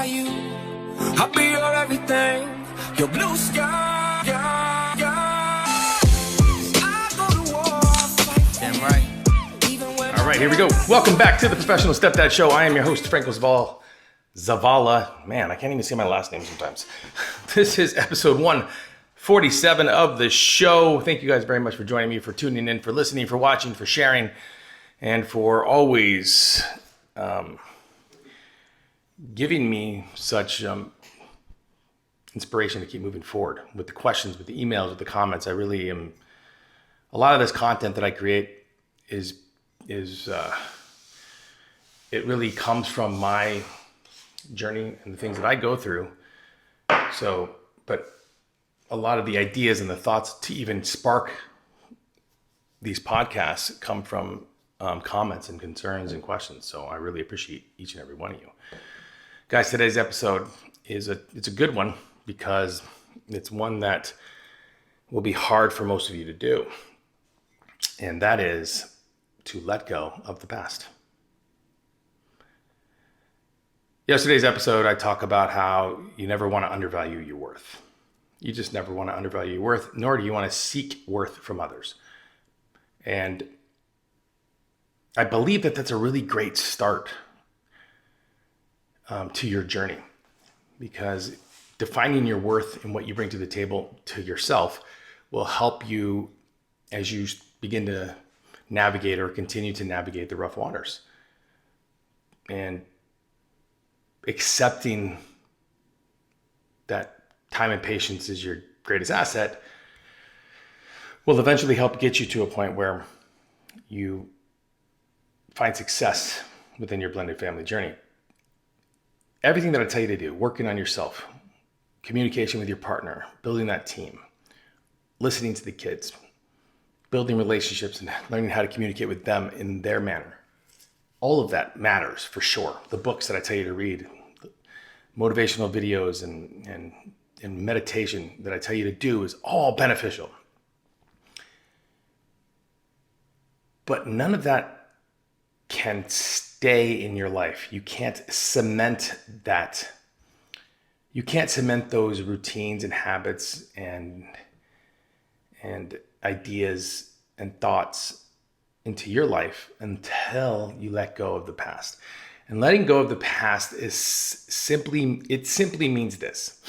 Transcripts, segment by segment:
by you. I'll be your everything, your blue sky. I go to war, I'll fight. Damn right. All right, here we go. Welcome back to the Professional Stepdad Show. I am your host, Franco Zavala. Man, I can't even say my last name sometimes. This is episode 147 of the show. Thank you guys very much for joining me, for tuning in, for listening, for watching, for sharing, and for always giving me such inspiration to keep moving forward with the questions, with the emails, with the comments. I really am. A lot of this content that I create is it really comes from my journey and the things that I go through. So, but a lot of the ideas and the thoughts to even spark these podcasts come from comments and concerns and questions. So I really appreciate each and every one of you. Guys, today's episode it's a good one because it's one that will be hard for most of you to do. And that is to let go of the past. Yesterday's episode, I talk about how you never want to undervalue your worth. You just never want to undervalue your worth, nor do you want to seek worth from others. And I believe that that's a really great start to your journey, because defining your worth and what you bring to the table to yourself will help you as you begin to navigate or continue to navigate the rough waters. And accepting that time and patience is your greatest asset will eventually help get you to a point where you find success within your blended family journey. Everything that I tell you to do, working on yourself, communication with your partner, building that team, listening to the kids, building relationships and learning how to communicate with them in their manner. All of that matters for sure. The books that I tell you to read, motivational videos and meditation that I tell you to do is all beneficial. But none of that can stay in your life. You can't cement that. You can't cement those routines and habits and ideas and thoughts into your life until you let go of the past. And letting go of the past simply means this.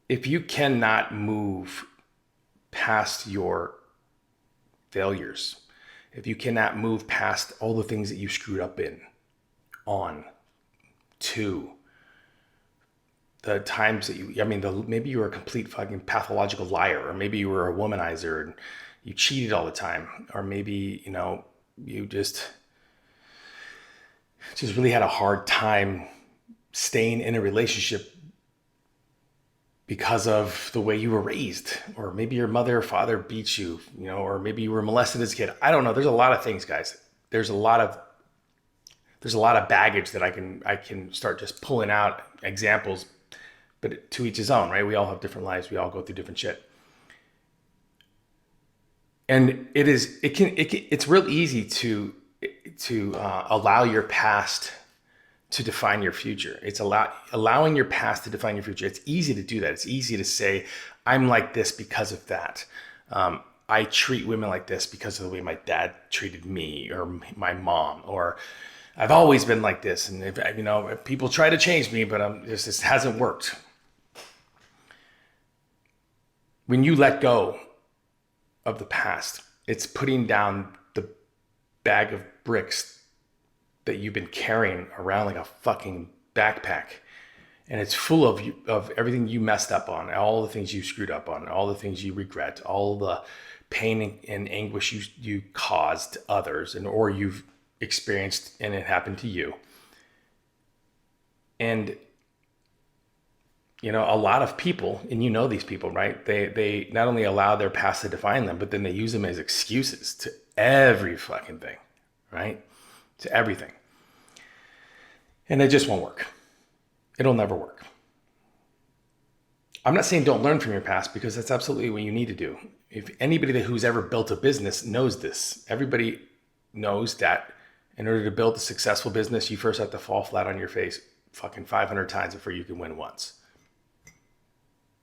If you cannot move past your failures, if you cannot move past all the things that you screwed up on to the times that maybe you were a complete fucking pathological liar, or maybe you were a womanizer and you cheated all the time, or maybe, you just really had a hard time staying in a relationship because of the way you were raised, or maybe your mother or father beat you, or maybe you were molested as a kid. I don't know. There's a lot of things, guys. There's a lot of baggage that I can start just pulling out examples, but to each his own, right? We all have different lives. We all go through different shit. And it's real easy to allow your past to define your future. It's allowing your past to define your future. It's easy to do that. It's easy to say, I'm like this because of that. I treat women like this because of the way my dad treated me, or my mom, or I've always been like this. And if people try to change me, but this hasn't worked. When you let go of the past, it's putting down the bag of bricks that you've been carrying around like a fucking backpack, and it's full of everything you messed up on, all the things you screwed up on, all the things you regret, all the pain and anguish you caused others, or you've experienced and it happened to you. And a lot of people, and these people, right? They not only allow their past to define them, but then they use them as excuses to every fucking thing, right? To everything. And it just won't work. It'll never work. I'm not saying don't learn from your past, because that's absolutely what you need to do. If anybody who's ever built a business knows this, everybody knows that In order to build a successful business, you first have to fall flat on your face fucking 500 times before you can win once.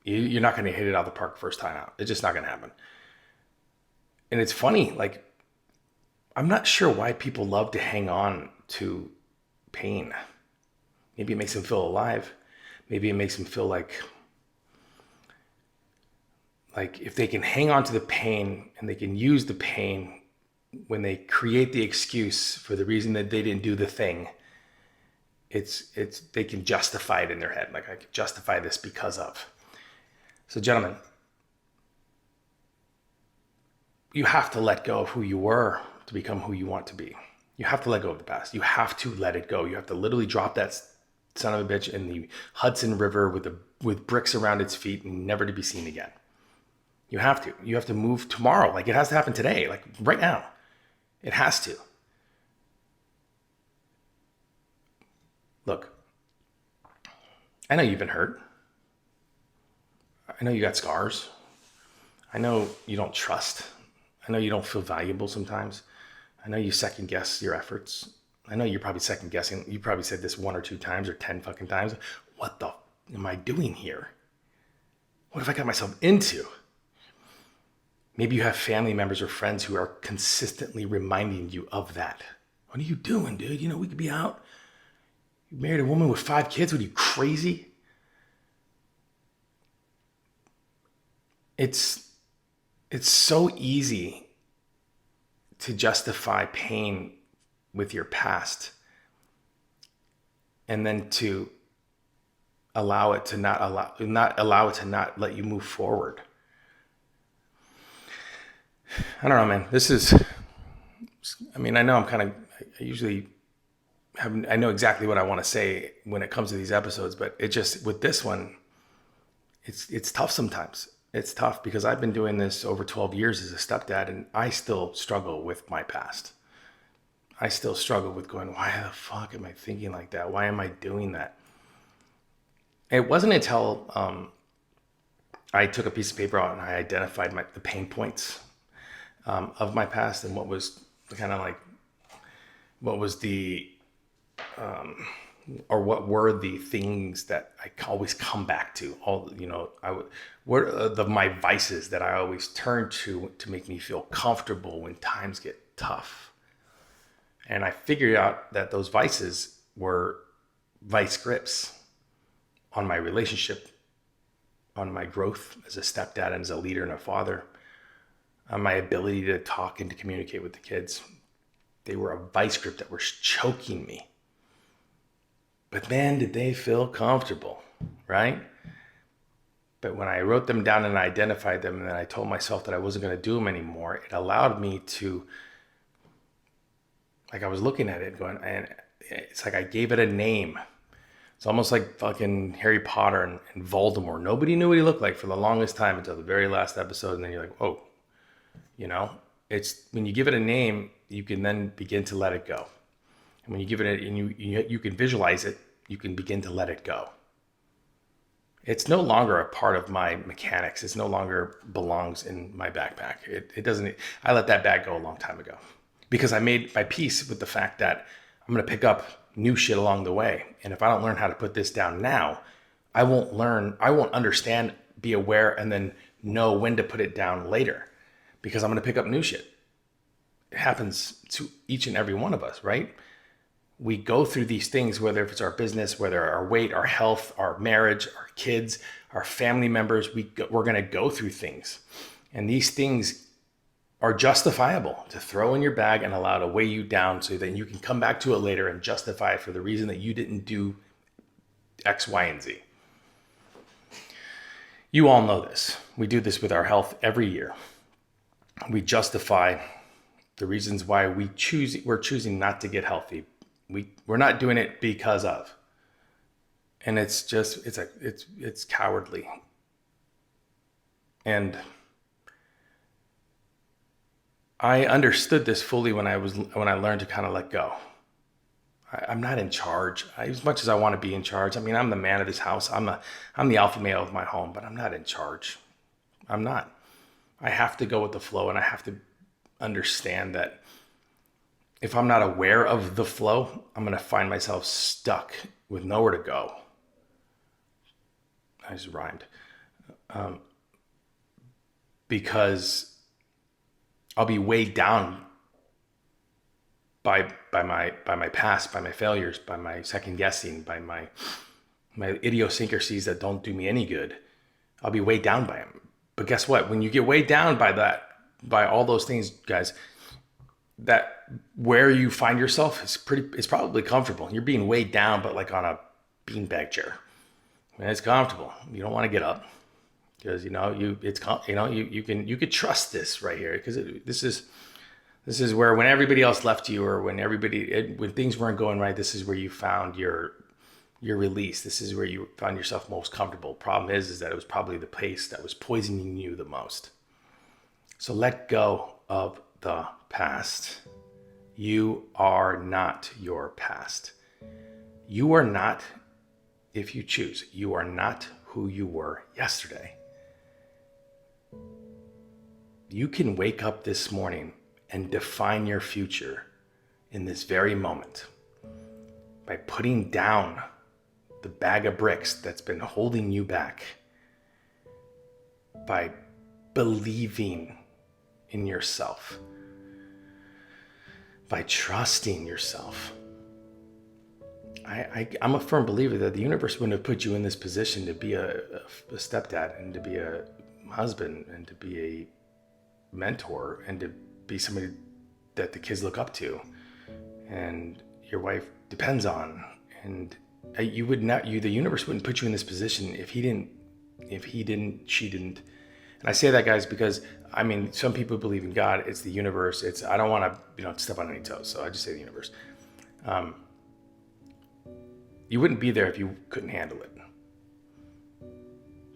You're not going to hit it out of the park first time out. It's just not going to happen. And it's funny, like, I'm not sure why people love to hang on to pain. Maybe it makes them feel alive. Maybe it makes them feel like if they can hang on to the pain and they can use the pain when they create the excuse for the reason that they didn't do the thing, it's they can justify it in their head. Like, I can justify this because of. So gentlemen, you have to let go of who you were to become who you want to be. You have to let go of the past. You have to let it go. You have to literally drop that son of a bitch in the Hudson River with bricks around its feet and never to be seen again. You have to. You have to move tomorrow. Like, it has to happen today, like right now. It has to. Look, I know you've been hurt. I know you got scars. I know you don't trust. I know you don't feel valuable sometimes. I know you second guess your efforts. I know you're probably second guessing. You probably said this 1 or 2 times or 10 fucking times. What the am I doing here? What have I got myself into? Maybe you have family members or friends who are consistently reminding you of that. What are you doing, dude? You know, we could be out. You married a woman with 5 kids. What are you, crazy? It's so easy to justify pain with your past and then to allow it to not let you move forward. I don't know, man. I know I know exactly what I want to say when it comes to these episodes, but it just, with this one, it's tough sometimes. It's tough because I've been doing this over 12 years as a stepdad, and I still struggle with my past. I still struggle with going, why the fuck am I thinking like that? Why am I doing that? It wasn't until I took a piece of paper out and I identified the pain points of my past and what was what were the things that I always come back to. My vices that I always turn to make me feel comfortable when times get tough. And I figured out that those vices were vice grips on my relationship, on my growth as a stepdad and as a leader and a father, on my ability to talk and to communicate with the kids. They were a vice grip that was choking me. But man, did they feel comfortable, right? But when I wrote them down and I identified them and then I told myself that I wasn't going to do them anymore, it allowed me to, I was looking at it going, and it's like I gave it a name. It's almost like fucking Harry Potter and Voldemort. Nobody knew what he looked like for the longest time until the very last episode. And then you're like, whoa, it's when you give it a name, you can then begin to let it go. And when you give it and you can visualize it, you can begin to let it go. It's no longer a part of my mechanics. It's no longer belongs in my backpack. It doesn't. I let that bag go a long time ago because I made my peace with the fact that I'm going to pick up new shit along the way. And if I don't learn how to put this down now, I won't understand, be aware, and then know when to put it down later because I'm going to pick up new shit. It happens to each and every one of us, right? We go through these things, whether if it's our business, whether our weight, our health, our marriage, our kids, our family members, we're going to go through things. And these things are justifiable to throw in your bag and allow to weigh you down so that you can come back to it later and justify it for the reason that you didn't do X, Y, and Z. You all know this. We do this with our health every year. We justify the reasons why we're choosing not to get healthy. We're not doing it because of. And it's just, it's cowardly. And I understood this fully when I learned to kind of let go. I'm not in charge. As much as I want to be in charge, I'm the man of this house. I'm the alpha male of my home, but I'm not in charge. I'm not. I have to go with the flow, and I have to understand that if I'm not aware of the flow, I'm going to find myself stuck with nowhere to go. I just rhymed. Because I'll be weighed down by my past, by my failures, by my second guessing, by my idiosyncrasies that don't do me any good. I'll be weighed down by them. But guess what? When you get weighed down by that, by all those things, guys, that where you find yourself is probably comfortable. You're being weighed down, but like on a beanbag chair. And it's comfortable. You don't want to get up because you could trust this right here, because this is where, when everybody else left you, or when things weren't going right, this is where you found your release. This is where you found yourself most comfortable. Problem is that it was probably the place that was poisoning you the most. So let go of the past. You are not your past. You are not, if you choose, you are not who you were yesterday. You can wake up this morning and define your future in this very moment by putting down the bag of bricks that's been holding you back, by believing in yourself, by trusting yourself. I'm a firm believer that the universe wouldn't have put you in this position to be a stepdad, and to be a husband, and to be a mentor, and to be somebody that the kids look up to and your wife depends on. And the universe wouldn't put you in this position if she didn't. And I say that, guys, because I mean, some people believe in God. It's the universe. I don't want to, step on any toes. So I just say the universe. You wouldn't be there if you couldn't handle it.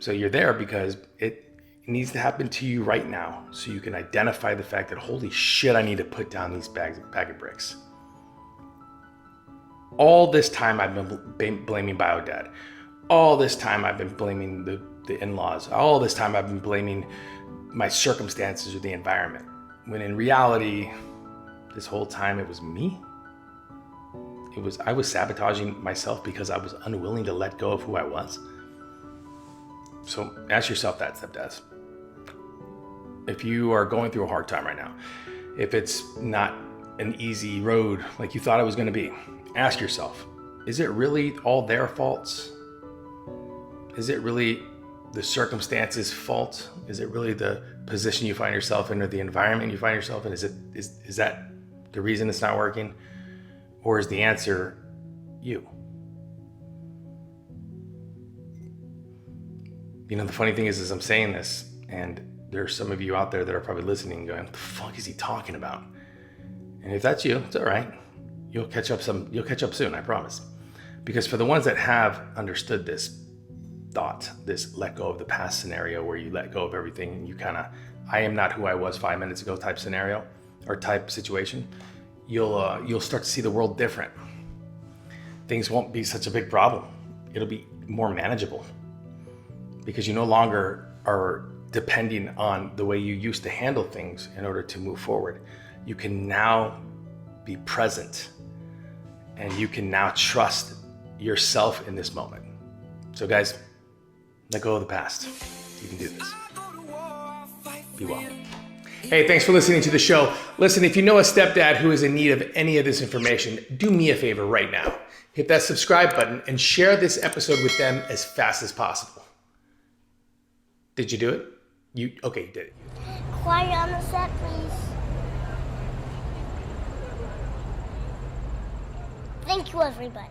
So you're there because it needs to happen to you right now, so you can identify the fact that, holy shit, I need to put down these bag of bricks. All this time I've been blaming BioDad. All this time I've been blaming the in-laws. All this time I've been blaming my circumstances or the environment. When in reality, this whole time it was me. I was sabotaging myself because I was unwilling to let go of who I was. So ask yourself that, stepdads. If you are going through a hard time right now, if it's not an easy road like you thought it was going to be, ask yourself, is it really all their faults? Is it really the circumstances' fault? Is it really the position you find yourself in, or the environment you find yourself in? Is that the reason it's not working? Or is the answer you? The funny thing is I'm saying this, and there's some of you out there that are probably listening going, what the fuck is he talking about? And if that's you, it's all right. You'll catch up soon, I promise. Because for the ones that have understood this thought, this let go of the past scenario, where you let go of everything and you kind of, I am not who I was 5 minutes ago type scenario or type situation, you'll start to see the world different. Things won't be such a big problem. It'll be more manageable, because you no longer are depending on the way you used to handle things in order to move forward. You can now be present, and you can now trust yourself in this moment. So guys, let go of the past. You can do this. Be well. Hey, thanks for listening to the show. Listen, if you know a stepdad who is in need of any of this information, do me a favor right now. Hit that subscribe button and share this episode with them as fast as possible. Did you do it? You did it. Quiet on the set, please. Thank you, everybody.